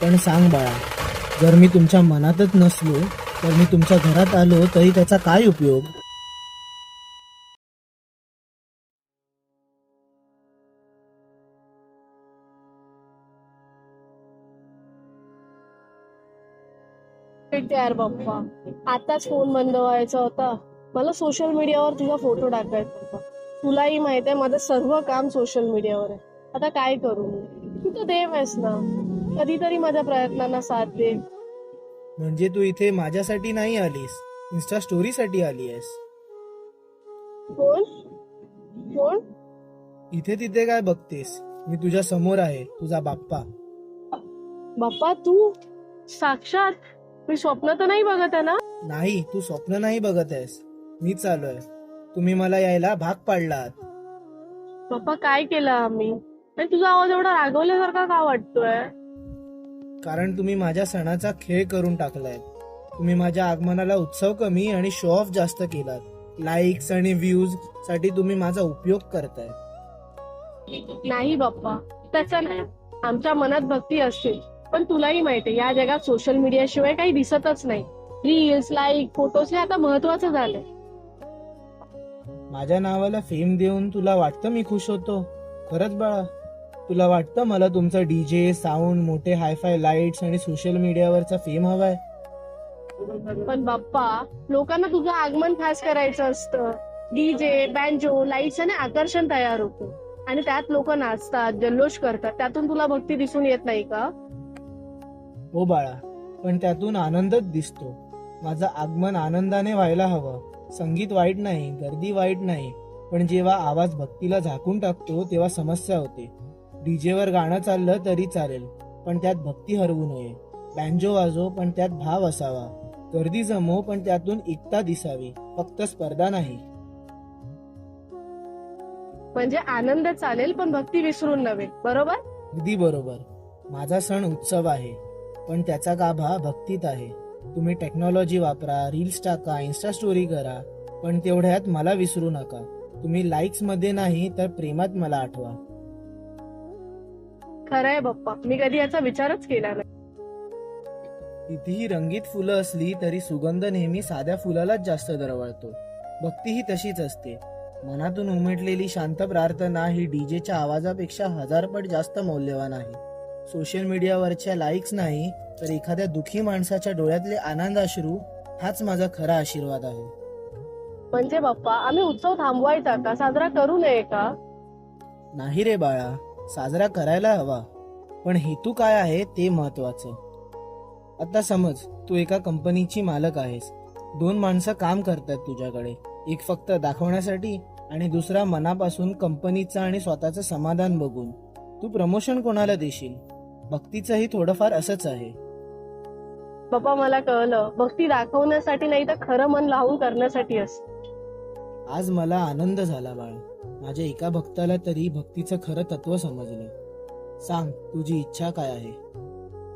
पण सांग बाळा, जर मी तुमच्या मनातच नसलो तर मी तुमच्या घरात आलो तरी त्याचा काय उपयोग? ठीक यार बाप्पा, आताच फोन बंद व्हायचा होता. मला सोशल मीडियावर तुझा फोटो टाकायचा होता. तुलाही माहित आहे माझं सर्व काम सोशल मीडियावर आहे. आता काय करू मी? तू तर देव आहेस ना, कधीतरी माझ्या प्रयत्नांना साथ दे. म्हणजे तू इथे माझ्यासाठी नाही आलीस, इन्स्टा स्टोरीसाठी आली आहेस. कोण कोण इथे तिथे काय बघतेस? मी तुझ्या समोर आहे, तुझा बाप्पा. बाप्पा तू साक्षात? मी स्वप्न तर नाही बघत आहे ना? नाही, तू स्वप्न नाही बघत आहेस, मीच आलोय. तुम्ही मला यायला भाग पाडलात. बाप्पा काय केलं आम्ही? आणि तुझा आवाज एवढा रागवल्यासारखा का वाटतोय? कारण तुम्ही माझ्या सणाचा खेळ करून टाकलाय. तुम्ही माझ्या आगमनाला उत्सव कमी आणि शो ऑफ जास्त केलात. लाईक्स आणि व्ह्यूज साठी तुम्ही माझा उपयोग करताय. नाही बाप्पा, त्याचा नाही. आमच्या मनात भक्ती असते, पण तुलाही माहितीये या जगात सोशल मीडिया शिवाय काही दिसतच नाही. रील्स, लाईक, फोटोज हे आता महत्वाचं झालंय. माझ्या नावाला फेम देऊन तुला वाटतं मी खुश होतो? खरंच बाळा, तुला वाटतं मला तुमचा डीजे, साऊंड, मोठे हायफाय लाईट्स आणि सोशल मीडियावरचा फेम हवाय? पण बाप्पा, लोकांना तुझं आगमन खास करायचं असतं. डीजे, बँजो, लाईट्स आणि आकर्षण तयार होतं, आणि त्यात लोक नाचतात, जल्लोष करतात. त्यातून तुला भक्ती दिसून येत नाही का? हो बाळा, पण त्यातून आनंदच दिसतो. माझं आगमन आनंदाने व्हायला हवं. संगीत वाईट नाही, गर्दी वाईट नाही, पण जेव्हा आवाज भक्तीला झाकून टाकतो तेव्हा समस्या होते. डीजेवर गाणं चाललं तरी चालेल, पण त्यात भक्ती हरवू नये. बँजो वाजो, पण त्यात भाव असावा. गर्दी जमो, पण त्यातून एकता दिसावी, फक्त स्पर्धा नाही. म्हणजे आनंद चालेल पण भक्ती विसरून नव्हे, बरोबर? अगदी बरोबर. माझा सण उत्सव आहे, पण त्याचा गाभा भक्तीत आहे. तुम्ही टेक्नॉलॉजी वापरा, रील्स टाका, इन्स्टा स्टोरी करा, पण तेवढ्यात मला विसरू नका. तुम्ही लाईक्स मध्ये नाही तर प्रेमात मला आठवा. खरंय बाप्पा, मी कधी याचा विचारच केला नाही. कितीही रंगीत फुलं असली तरी सुगंध नेहमी साध्या फुलालाच जास्त दरवळतो. भक्ती ही तशीच असते. मनातून उमटलेली शांत प्रार्थना ही डीजेच्या आवाजापेक्षा 1000 पट जास्त मौल्यवान आहे. सोशल मीडियावरच्या लाईक्स नाही तर एखाद्या दुखी माणसाच्या डोळ्यातले आनंद अश्रू हाच माझा खरा आशीर्वाद आहे. म्हणजे बाप्पा, आम्ही उत्सव थांबवायचा का, साजरा करू नये का? नाही रे बाळा, साजरा करायला हवा, पण हेतू काय आहे ते महत्वाचं. आता समज तू एका कंपनीची मालक आहेस. 2 माणसं काम करतात तुझ्याकडे, एक फक्त दाखवण्यासाठी आणि दुसरा मनापासून कंपनीचं आणि स्वतःचं समाधान बघून. तू प्रमोशन कोणाला देशील? भक्तीचंही थोडंफार असंच आहे. बाप्पा मला कळलं, भक्ती दाखवण्यासाठी नाही तर खरं मन लावून करण्यासाठी असते. आज मला आनंद झाला बाळ. माझ्या एका भक्ताला तरी भक्तीचं खरं तत्व समजलं. सांग, तुझी इच्छा काय आहे?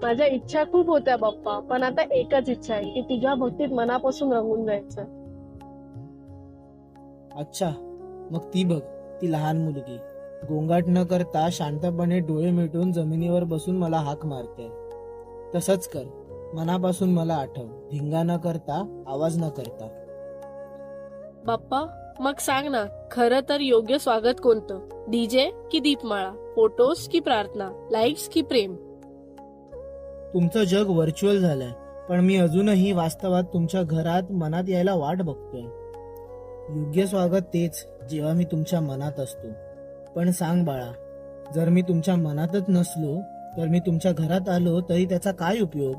माझ्या इच्छा खूप होत्या बाप्पा, पण आता एकच इच्छा आहे की तुझ्या भक्तीत मनापासून रंगून जायचं. अच्छा, मग ती बघ, ती लहान मुलगी गोंगाट न करता शांतपणे डोळे मिटून जमिनीवर बसून मला हाक मारते. तसंच कर, मनापासून मला आठव, धिंगा न करता, आवाज न करता. बाप्पा मग सांग ना, खरं तर योग्य स्वागत कोणतं? डीजे की दीपमाळा, फोटोज की प्रार्थना, लाईक्स की प्रेम? तुमचं जग व्हर्च्युअल झालंय, पण मी अजूनही वास्तवात तुमच्या घरात मनात यायला वाट बघतोय. योग्य स्वागत तेच जेव्हा मी तुमच्या मनात असतो. पण सांग बाळा, जर मी तुमच्या मनातच नसलो तर मी तुमच्या घरात आलो तरी त्याचा काय उपयोग?